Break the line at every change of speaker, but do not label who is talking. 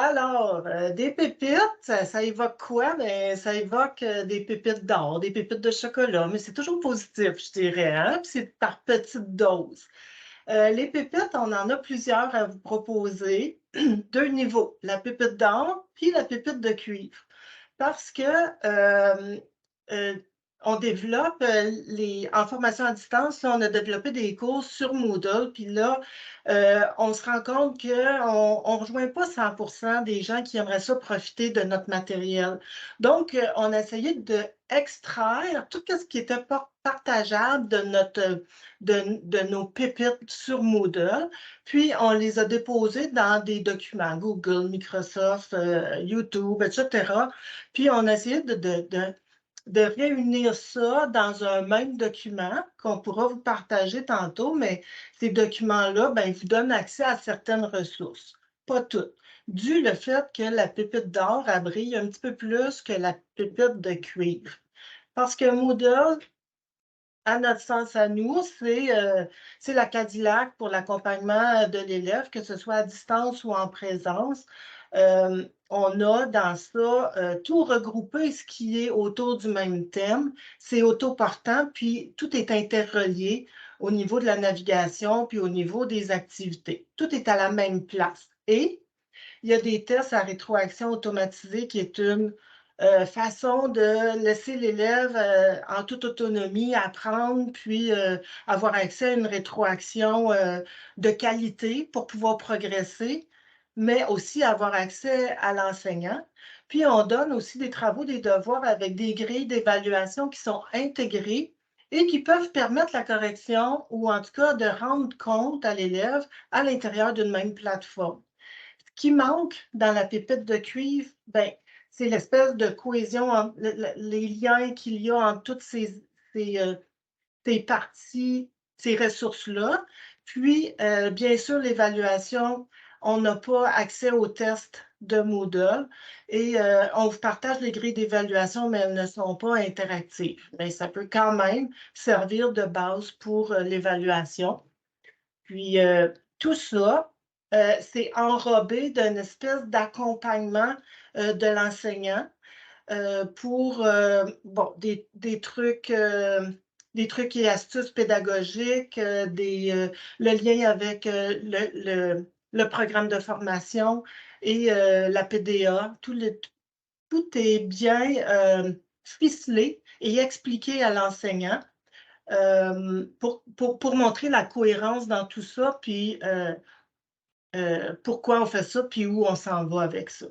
Alors, des pépites, ça évoque quoi? Ben, ça évoque, des pépites d'or, des pépites de chocolat, mais c'est toujours positif, je dirais, hein? Puis c'est par petites doses. Les pépites, on en a plusieurs à vous proposer. 2 niveaux, la pépite d'or puis la pépite de cuivre. Parce que, heu, on développe, les en formation à distance, là, on a développé des cours sur Moodle, puis là, on se rend compte qu'on ne rejoint pas 100 des gens qui aimeraient ça profiter de notre matériel. Donc, on a essayé d'extraire tout ce qui était partageable de de nos pépites sur Moodle, puis on les a déposés dans des documents, Google, Microsoft, YouTube, et cetera. Puis on a essayé de réunir ça dans un même document qu'on pourra vous partager tantôt, mais ces documents-là, ben, ils vous donnent accès à certaines ressources, pas toutes, dû le fait que la pépite d'or, elle brille un petit peu plus que la pépite de cuivre. Parce que Moodle, à notre sens à nous, c'est la Cadillac pour l'accompagnement de l'élève, que ce soit à distance ou en présence. On a dans ça, tout regroupé, ce qui est autour du même thème. C'est autoportant, puis tout est interrelié au niveau de la navigation, puis au niveau des activités. Tout est à la même place et il y a des tests à rétroaction automatisée qui est une, façon de laisser l'élève, en toute autonomie apprendre, puis, avoir accès à une rétroaction, de qualité pour pouvoir progresser, mais aussi avoir accès à l'enseignant. Puis on donne aussi des travaux, des devoirs avec des grilles d'évaluation qui sont intégrées et qui peuvent permettre la correction ou en tout cas de rendre compte à l'élève à l'intérieur d'une même plateforme. Ce qui manque dans la pépite de cuivre, ben, c'est l'espèce de cohésion entre les liens qu'il y a entre toutes ces, ces parties, ces ressources-là. Puis, bien sûr, l'évaluation, on n'a pas accès aux tests de Moodle et on vous partage les grilles d'évaluation, mais elles ne sont pas interactives. Mais ça peut quand même servir de base pour, l'évaluation. Puis, tout ça, c'est enrobé d'une espèce d'accompagnement, de l'enseignant, pour, bon, des trucs et astuces pédagogiques, le lien avec, le programme de formation et la PDA. Tout est bien, ficelé et expliqué à l'enseignant. Pour montrer la cohérence dans tout ça, puis pourquoi on fait ça, puis où on s'en va avec ça.